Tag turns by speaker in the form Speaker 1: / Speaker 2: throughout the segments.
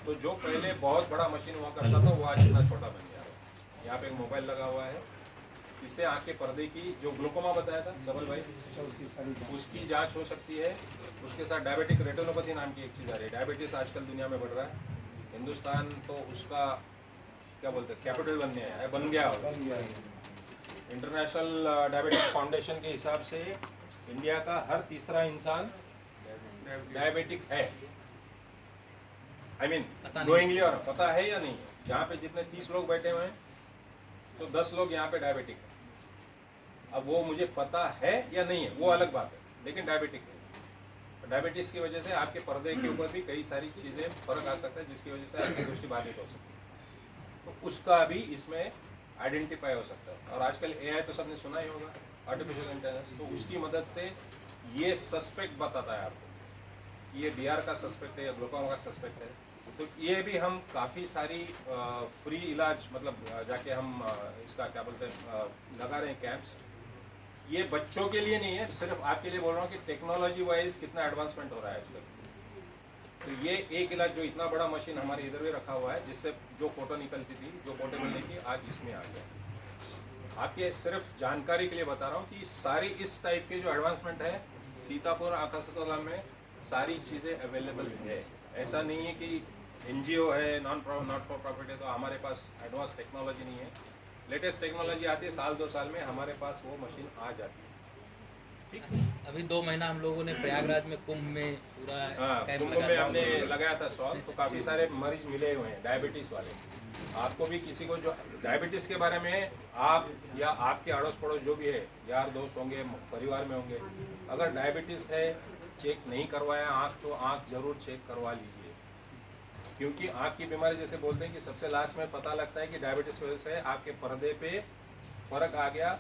Speaker 1: तो जो पहले बहुत बड़ा मशीन हुआ करता था वो आज इतना छोटा बन गया है। यहाँ पे एक मोबाइल लगा हुआ है, इससे आँख के पर्दे की जो ग्लूकोमा बताया था सबल भाई, उसकी जांच हो सकती है। उसके साथ डायबिटिक रेटिनोपैथी नाम की एक चीज़ आ रही है। डायबिटीज़ आजकल दुनिया में बढ़ रहा है, हिंदुस्तान तो उसका क्या बोलते हैं कैपिटल बन गया होगा। इंटरनेशनल डायबिटिक फाउंडेशन के हिसाब से इंडिया का हर तीसरा इंसान डायबिटिक है। आई मीन नोइंगली, और पता है या नहीं है। जहाँ पे जितने 30 लोग बैठे हुए हैं तो 10 लोग यहाँ पे डायबिटिक है। अब वो मुझे पता है या नहीं है वो अलग बात है, लेकिन डायबिटिक है। डायबिटीज़ की वजह से आपके पर्दे के ऊपर भी कई सारी चीज़ें फर्क आ सकता है, जिसकी वजह से आपकी दृष्टि बाधित हो सकती है। तो उसका भी इसमें आइडेंटिफाई हो सकता है। और आजकल AI तो सबने सुना ही होगा, आर्टिफिशियल इंटेलिजेंस, तो उसकी मदद से ये सस्पेक्ट बताता है आपको कि ये DR का सस्पेक्ट है या ग्लूकोमा का सस्पेक्ट है। तो ये भी हम काफ़ी सारी फ्री इलाज, मतलब जाके हम इसका क्या बोलते हैं लगा रहे हैं कैंप्स। ये बच्चों के लिए नहीं है, सिर्फ आपके लिए बोल रहा हूँ कि टेक्नोलॉजी वाइज कितना एडवांसमेंट हो रहा है आजकल। तो ये एक इलाज जो इतना बड़ा मशीन हमारे इधर भी रखा हुआ है, जिससे जो फोटो निकलती थी, जो पोर्टेबल नहीं थी, आज इसमें आ गया। आपके सिर्फ जानकारी के लिए बता रहा हूँ कि सारी इस टाइप के जो एडवांसमेंट है सीतापुर आँख अस्पताल में सारी चीज़ें अवेलेबल है। ऐसा नहीं है कि NGO है, नॉट फॉर प्रॉफिट है तो हमारे पास एडवांस टेक्नोलॉजी नहीं है। लेटेस्ट टेक्नोलॉजी आती है, साल 2 साल में हमारे पास वो मशीन आ जाती है। ठीक,
Speaker 2: अभी 2 महीना हम लोगों ने प्रयागराज में कुंभ में पूरा कैंप
Speaker 1: कुंभ में हमने लगाया था स्टॉल, तो काफ़ी सारे मरीज मिले हुए हैं डायबिटीज़ वाले। आपको भी किसी को जो डायबिटीज़ के बारे में आप या आपके अड़ोस पड़ोस जो भी है, यार दोस्त होंगे, परिवार में होंगे, अगर डायबिटीज़ है, चेक नहीं करवाया आँख, तो आँख जरूर चेक करवा लीजिए। क्योंकि आँख की बीमारी जैसे बोलते हैं कि सबसे लास्ट में पता लगता है कि डायबिटीज़ वजह से आपके पर्दे पे फर्क आ गया,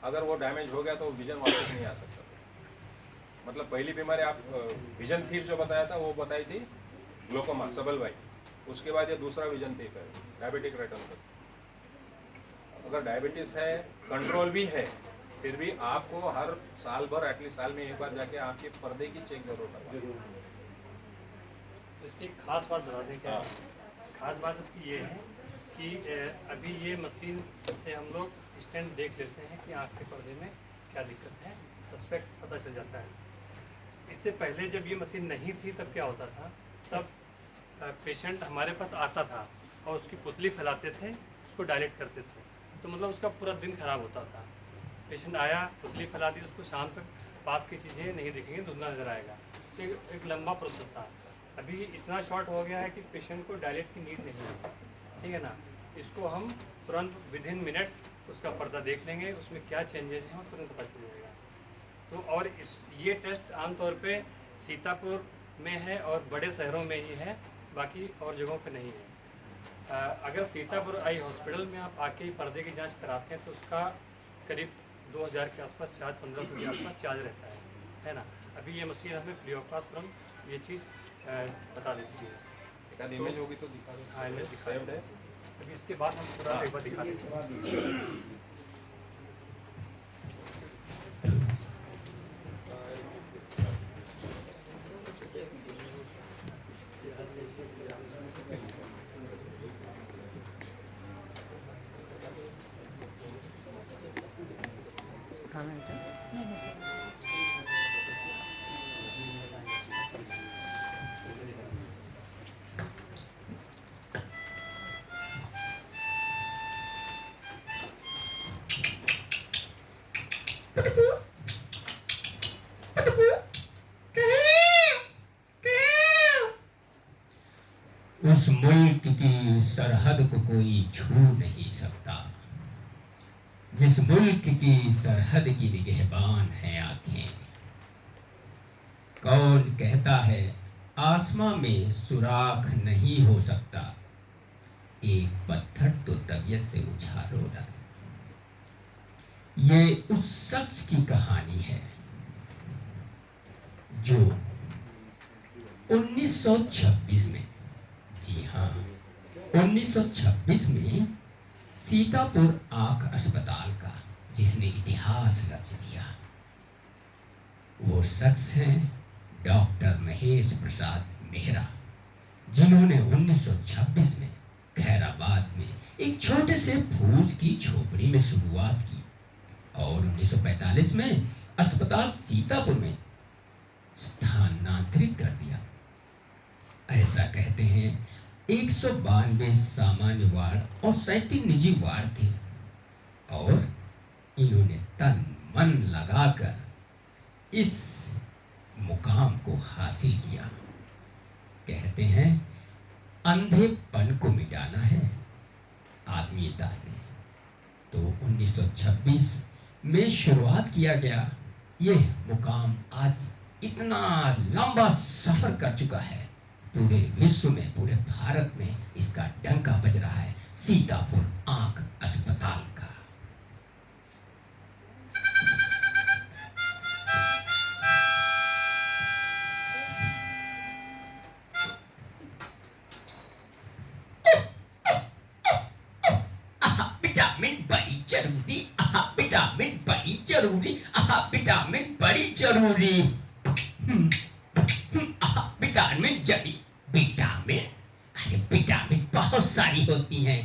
Speaker 1: अगर वो डैमेज हो गया तो विजन वापस नहीं आ सकता। मतलब पहली बीमारी आप विजन थीफ जो बताया था वो बताई थी ग्लूकोमा, सबल भाई। उसके बाद ये दूसरा विजन थीफ है डायबिटिक रेटिनोपैथी। अगर डायबिटीज़ है, कंट्रोल भी है, फिर भी आपको हर साल भर एटलीस्ट साल में एक बार जाके आपके पर्दे की चेक जरूर करवाएं।
Speaker 3: इसकी एक खास बात बता दें क्या? खास बात इसकी ये है कि अभी ये मशीन से हम लोग इंस्टेंट देख लेते हैं कि आँख के पर्दे में क्या दिक्कत है, सस्पेक्ट पता चल जाता है। इससे पहले जब ये मशीन नहीं थी तब क्या होता था, तब पेशेंट हमारे पास आता था और उसकी पुतली फैलाते थे, उसको डायलेट करते थे, तो मतलब उसका पूरा दिन खराब होता था। पेशेंट आया, पुतली फैला दी, उसको शाम तक पास की चीज़ें नहीं दिखेंगी, धुंधला नजर आएगा। तो एक लंबा प्रोसेस था। अभी इतना शॉर्ट हो गया है कि पेशेंट को डायलेट की नीड नहीं है, ठीक है ना। इसको हम तुरंत विदिन मिनट उसका पर्दा देख लेंगे, उसमें क्या चेंजेस हैं और तुरंत पता चल जाएगा। तो और ये टेस्ट आमतौर पे सीतापुर में है और बड़े शहरों में ही है, बाकी और जगहों पे नहीं है। अगर सीतापुर आई हॉस्पिटल में आप आके पर्दे की जांच कराते हैं तो उसका करीब 2000 के आसपास चार्ज, 1500 के आसपास चार्ज रहता है ना। अभी ये मशीन हमें फ्री ऑफ कॉस्ट तुरंत ये चीज़ बता देती है।
Speaker 1: एक आध इमेज होगी तो दिखा दो।
Speaker 3: हाँ, इमेज दिखाया है। अभी इसके बाद हम पूरा एक बार दिखा देते हैं।
Speaker 4: उस मुल्क की सरहद को कोई छू नहीं सकता, जिस मुल्क की सरहद की निगहबान है आंखें। कौन कहता है आसमां में सुराख नहीं हो सकता, एक पत्थर तो तबीयत से उछालो ना। ये उस शख्स की कहानी है जो 1926 में, जी हाँ 1926 में सीतापुर आंख अस्पताल का जिसने इतिहास रच दिया। वो शख्स हैं डॉक्टर महेश प्रसाद मेहरा, जिन्होंने 1926 में खैराबाद में एक छोटे से फूस की झोपड़ी में शुरुआत की और 1945 में अस्पताल सीतापुर में स्थानांतरित कर दिया। ऐसा कहते हैं 192 सामान्य वार्ड और 37 निजी वार्ड थे और इन्होंने तन मन लगाकर इस मुकाम को हासिल किया। कहते हैं अंधेपन को मिटाना है आत्मीयता से। तो 1926 में शुरुआत किया गया यह मुकाम आज इतना लंबा सफर कर चुका है, पूरे विश्व में, पूरे भारत में इसका डंका बज रहा है, सीतापुर आंख अस्पताल का। विटामिन बड़ी जरूरी, विटामिन बड़ी जरूरी, विटामिन बड़ी जरूरी, विटामिन जड़ी, विटामिन, अरे विटामिन बहुत सारी होती हैं।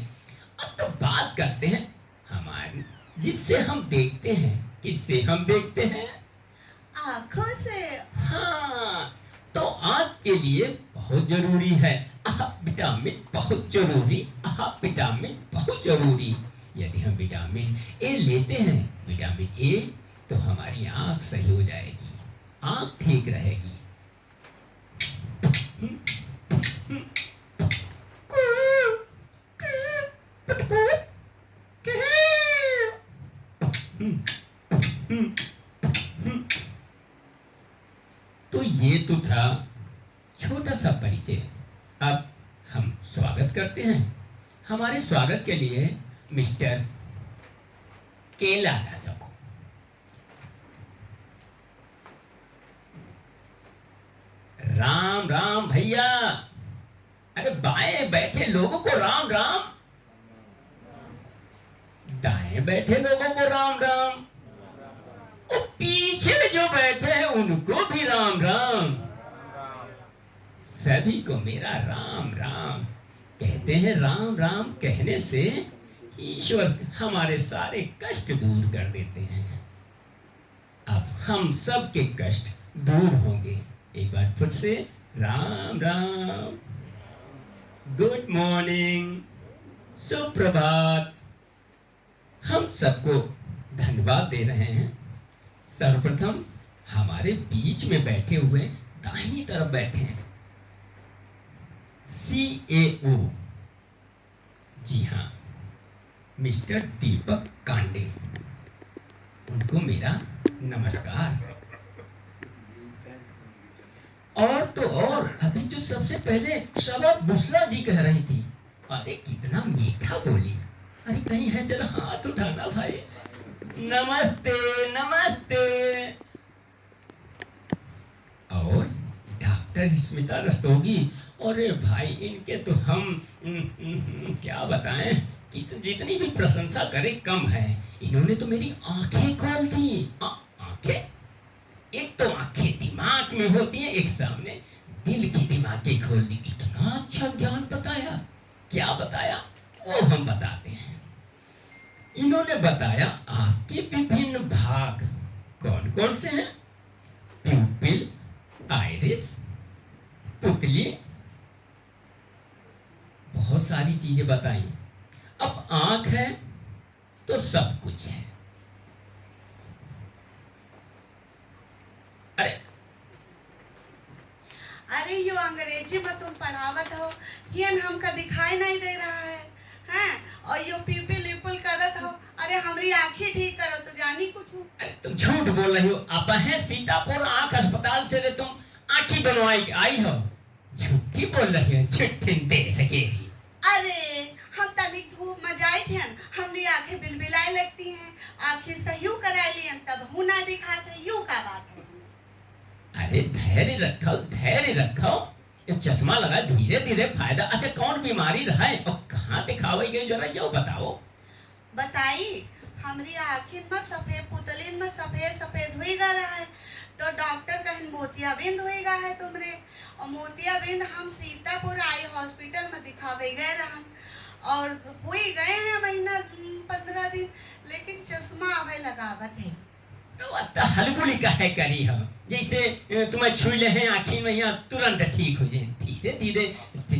Speaker 4: अब तो बात करते हैं हमारी, जिससे हम देखते हैं। किससे हम देखते हैं?
Speaker 5: आँखों से।
Speaker 4: हाँ, तो आँख के लिए बहुत जरूरी है विटामिन, बहुत जरूरी, विटामिन बहुत जरूरी। यदि हम विटामिन ए लेते हैं, विटामिन ए, तो हमारी आँख सही हो जाएगी, आँख ठीक रहेगी। तो ये तो था छोटा सा परिचय। अब हम स्वागत करते हैं। हमारे स्वागत के लिए मिस्टर केला दादा को। राम राम भैया। अरे बाएं बैठे लोगों को राम राम, दाएं बैठे लोगों को राम राम, और पीछे जो बैठे हैं उनको भी राम राम। सभी को मेरा राम राम। कहते हैं राम राम कहने से ईश्वर हमारे सारे कष्ट दूर कर देते हैं। अब हम सब के कष्ट दूर होंगे। एक बार फिर से राम राम, गुड मॉर्निंग, सुप्रभात। हम सबको धन्यवाद दे रहे हैं। सर्वप्रथम हमारे बीच में बैठे हुए दाहिनी तरफ बैठे हैं CAO, जी हाँ, मिस्टर दीपक कांडे। उनको मेरा नमस्कार। और तो और अभी जो सबसे पहले शबा बुसला जी कह रही थी, अरे कितना मीठा बोली। अरे कहीं है, जरा हाथ उठाना भाई। नमस्ते नमस्ते। और डॉक्टर स्मिता रस्तोगी, अरे भाई इनके तो हम क्या बताएं कि जितनी भी प्रशंसा करें कम है। इन्होंने तो मेरी आंखें खोल दी। आंखें, एक तो आंखें दिमाग में होती हैं, एक सामने दिल की दिमागें खोल दी। इतना अच्छा ज्ञान बताया। क्या बताया वो हम बताते हैं। इन्होंने बताया आंख के विभिन्न भाग कौन कौन से हैं। प्यूपिल, आइरिस, पुतली, बहुत सारी चीजें बताई। अब आंख है तो सब कुछ है।
Speaker 5: अरे यो अंग्रेजी में तुम पढ़ावत हो, हियन हमका दिखाई नहीं दे रहा है, हैं? और यो पीपल लिपल करत हो। अरे हमारी आंखें ठीक करो तो जानी कुछ।
Speaker 4: अरे तुम झूठ बोल रही हो। आप है सीतापुर आंख अस्पताल से तुम आंखी बनवाई आई हो। झूठी बोल रही हो, झूठी दे सकेगी।
Speaker 5: अरे हम तनिक धूप में जाए थे, हमारी आंखें बिलबिलाए लगती हैं, आंखें सही करा लियन तब हूं ना दिखाते। यूं का बात है।
Speaker 4: अरे धैर्य रखो, धैर्य रखो। ये चश्मा लगा, धीरे धीरे फायदा। अच्छा कौन बीमारी रहा है और कहाँ दिखावे गए, जरा यो बताओ।
Speaker 5: बताई हमारी आंखें में सफेद, पुतलिन में सफेद सफेद हुई गा रहा है, तो डॉक्टर कहीं मोतियाबिंद हुई गा है तुमरे। और मोतियाबिंद हम सीतापुर आई हॉस्पिटल में आवे गए रहन और हो ही गए हैं महीना 15 दिन, लेकिन चश्मा आवे लगावत है।
Speaker 4: तो हलगुली काहे करी हम, जैसे तुम्हें छुई ले हैं आँखी में यहाँ तुरंत ठीक हो जाए, धीरे धीरे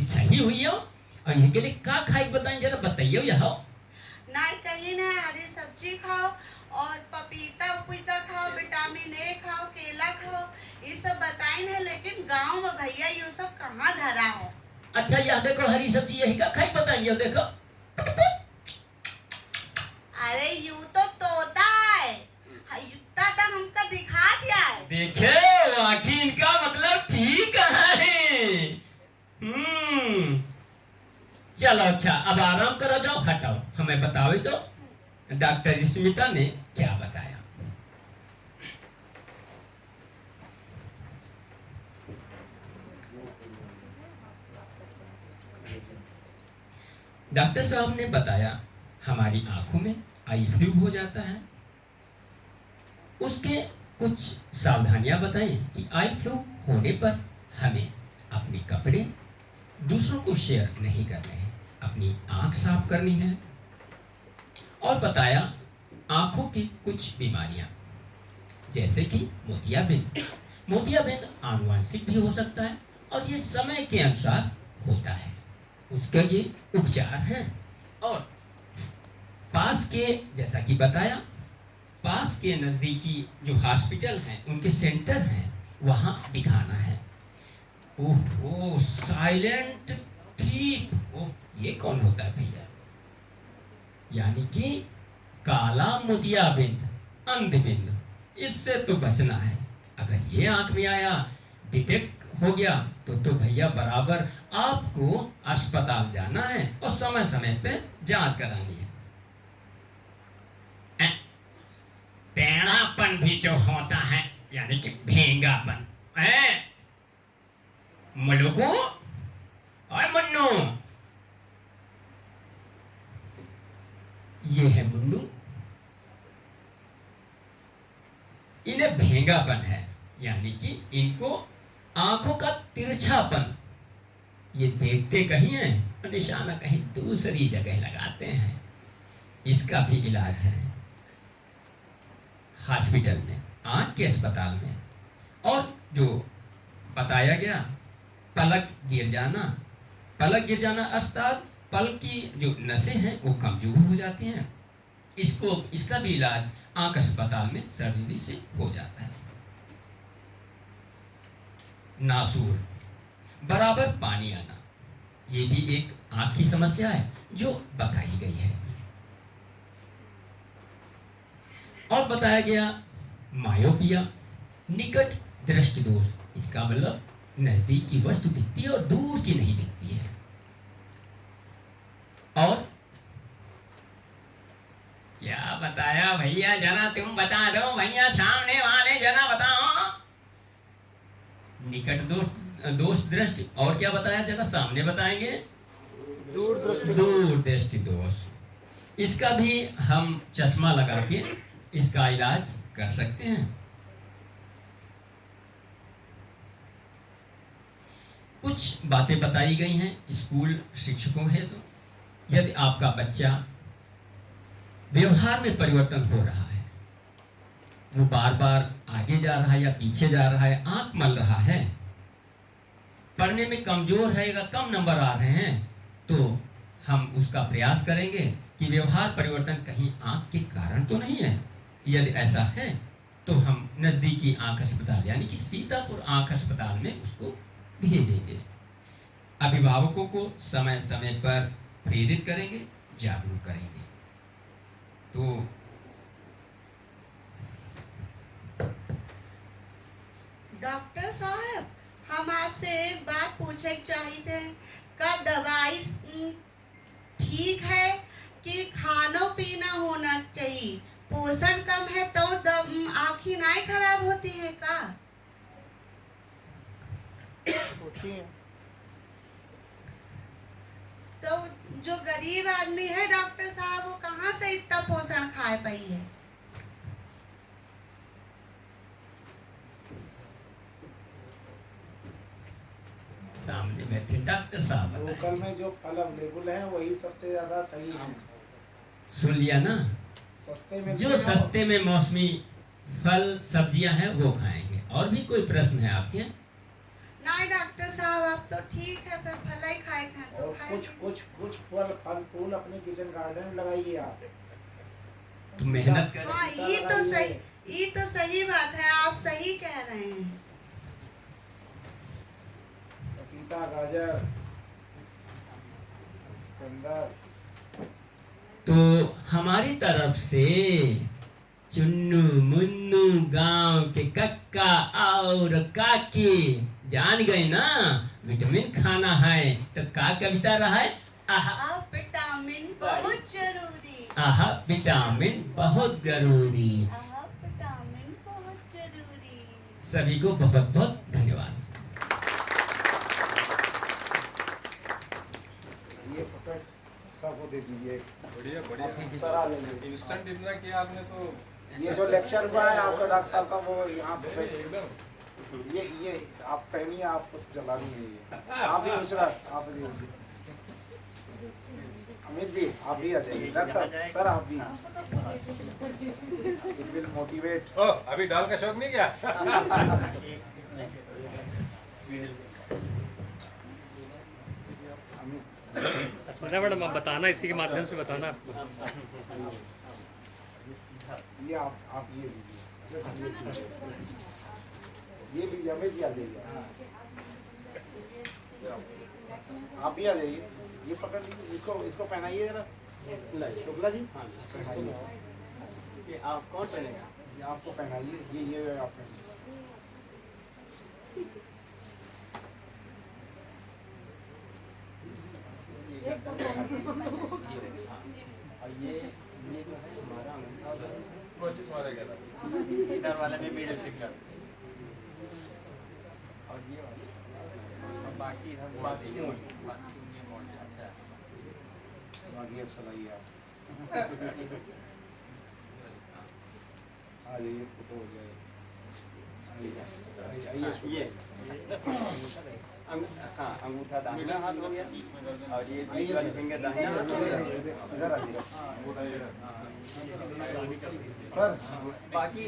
Speaker 4: सही हुई हो। और ये के लिए का खाई बताएं, जरा बताइयो यह।
Speaker 5: नहीं कहीं ना, हरी सब्जी खाओ और पपीता उपीता खाओ, विटामिन ए खाओ, केला खाओ, ये सब बताई है। लेकिन गांव में भैया ये सब कहाँ धरा है।
Speaker 4: अच्छा यह देखो हरी सब्जी यही का खाई बताइए, देखो।
Speaker 5: अरे यू तो तोता है, इतना तो हमको दिखा दिया है।
Speaker 4: देखे वाकई इनका मतलब ठीक है। चलो अच्छा अब आराम करो, जाओ हटाओ, हमें बताओ तो डॉक्टर स्मिता ने क्या बताया। डॉक्टर साहब ने बताया हमारी आंखों में आई फ्लू हो जाता है। उसके कुछ सावधानियां बताएं कि आई फ्लू होने पर हमें अपने कपड़े दूसरों को शेयर नहीं करने हैं, अपनी आंख साफ करनी है। और बताया आंखों की कुछ बीमारियां जैसे कि मोतियाबिंद। मोतियाबिंद आनुवांशिक भी हो सकता है और ये समय के अनुसार होता है, उसका ये उपचार है। और पास के, जैसा कि बताया, पास के नजदीकी जो हॉस्पिटल हैं, उनके सेंटर हैं, वहां दिखाना है। ओह साइलेंट ठीक, ओह ये कौन होता है भैया? यानी कि काला मोतियाबिंद, अंधबिंद, इससे तो बचना है। अगर ये आंख में आया, डिटेक्ट हो गया तो भैया बराबर आपको अस्पताल जाना है और समय समय पे जांच करानी है। टेढ़ापन भी जो होता है, यानी कि भेंगापन, मडुकू और मुन्नू, ये है मुन्नू, इन्हें भेंगापन है, यानी कि इनको आंखों का तिरछापन, ये देखते कहीं हैं और निशाना कहीं दूसरी जगह लगाते हैं। इसका भी इलाज है हॉस्पिटल में, आंख के अस्पताल में। और जो बताया गया पलक गिर जाना, पलक गिर जाना अर्थात पलक की जो नसें हैं वो कमजोर हो जाती हैं, इसका भी इलाज आंख अस्पताल में सर्जरी से हो जाता है। नासूर, बराबर पानी आना, ये भी एक आंख की समस्या है जो बताई गई है। और बताया गया मायोपिया, निकट दृष्टि दोष, इसका मतलब नजदीक की वस्तु दिखती है और दूर की नहीं दिखती है। और क्या बताया भैया, जरा तुम बता दो भैया, सामने वाले जरा बताओ। निकट दोष दृष्टि, और क्या बताया, जरा सामने बताएंगे। दूर दृष्टि दोष, इसका भी हम चश्मा लगा के इसका इलाज कर सकते हैं। कुछ बातें बताई गई हैं स्कूल शिक्षकों है, तो यदि आपका बच्चा व्यवहार में परिवर्तन हो रहा है, वो बार बार आगे जा रहा है या पीछे जा रहा है, आंख मल रहा है, पढ़ने में कमजोर है या कम नंबर आ रहे हैं, तो हम उसका प्रयास करेंगे कि व्यवहार परिवर्तन कहीं आंख के कारण तो नहीं है। यदि ऐसा है तो हम नजदीकी आंख अस्पताल यानी कि सीतापुर आंख अस्पताल में उसको भेजेंगे। अभिभावकों को समय समय पर प्रेरित करेंगे, जागरूक करेंगे। तो
Speaker 5: डॉक्टर साहब, हम आपसे एक बात पूछना चाहते हैं, का दवाई ठीक है कि खाना पीना होना चाहिए? पोषण कम है तो आँखें नहीं खराब होती है का?
Speaker 6: होती है।
Speaker 5: तो जो गरीब आदमी है डॉक्टर साहब, वो कहाँ से इतना पोषण खा पाई है?
Speaker 4: सामने में थे डॉक्टर साहब
Speaker 6: लोकल
Speaker 4: बताइए।
Speaker 6: में जो फल अवेलेबल है वही सबसे ज्यादा सही है।
Speaker 4: सुन लिया ना,
Speaker 6: सस्ते में
Speaker 4: जो सस्ते में मौसमी फल सब्जियां हैं वो खाएंगे। और भी कोई प्रश्न है आपके?
Speaker 5: नहीं डॉक्टर साहब आप तो ठीक है, फिर फल ही खाए खाए तो
Speaker 6: और
Speaker 5: खाए।
Speaker 6: कुछ फल फूल अपने किचन गार्डन में लगाइए आप।
Speaker 4: तो मेहनत करें।
Speaker 5: हाँ ये तो सही बात है, आप सही कह रहे हैं।
Speaker 6: पपीता, गाजर, चुकंदर।
Speaker 4: तो हमारी तरफ से चुन्नू मुन्नू गांव के कक्का और काकी जान गए ना, विटामिन खाना है। तो का कविता रहा है? आहा
Speaker 5: अब विटामिन बहुत जरूरी।
Speaker 4: आहा विटामिन बहुत जरूरी।
Speaker 5: अब विटामिन बहुत जरूरी।
Speaker 4: सभी को बहुत बहुत धन्यवाद।
Speaker 6: ये पकड़ सबको दे दीजिए।
Speaker 1: बढ़िया बढ़िया
Speaker 6: सरा ले लीजिए।
Speaker 1: इंस्टेंट इतना किया आपने तो
Speaker 6: ये जो लेक्चर हुआ है आपका डॉक्टर साहब का, वो यहाँ पे
Speaker 1: एकदम
Speaker 6: ये आप पहनिए, आपको चला दूंगी। आप भी दूसरा आप भी अमित जी आप भी आ जाइए। डॉक्टर साहब सर आप भी। It will motivate.
Speaker 1: ओ अभी दाल का शौक नहीं किया?
Speaker 3: स्मिता मैडम आप बताना, इसी के माध्यम से बताना आपको।
Speaker 6: ये आप ये लीजिए, ये लीजिए अमित जी आ जाइए। आप भी आ जाइए, ये पकड़ लीजिए, इसको पहनाइए जरा शुक्ला जी। हाँ पहनाइए। आप कौन पहनेगा? ये आपको पहनाइए, ये आप पहनिए। और ये जो है हमारा
Speaker 1: कोशिश मारेगा था।
Speaker 6: इधर वाले में मीडियम चेक कर। और ये वाले और बाकी इधर बाकी अब चलाइए आप। हाँ ये फोटो हो जाए। आइए हाँ अंगूठा दाहिना हाथ हो गया और ये बीच वाली फिंगर दाहिना हाथ हो गया। इधर आइए सर। बाकी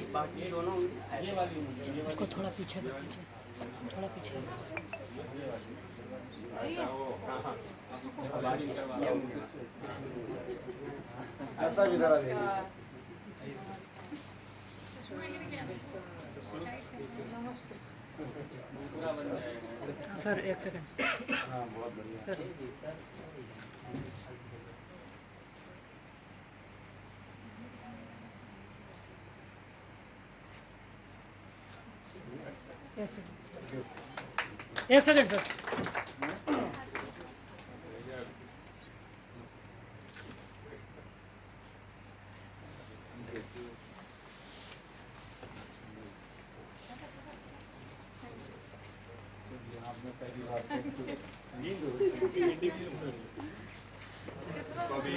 Speaker 6: दोनों ये वाली
Speaker 7: उसको थोड़ा पीछे थोड़ा पीछे।
Speaker 6: ऐसा भी इधर आ जाइए।
Speaker 7: सर एक सेकंड।
Speaker 6: हाँ बहुत बढ़िया।
Speaker 7: एक सेकंड सर।
Speaker 6: आपने पहली बार
Speaker 1: तो अभी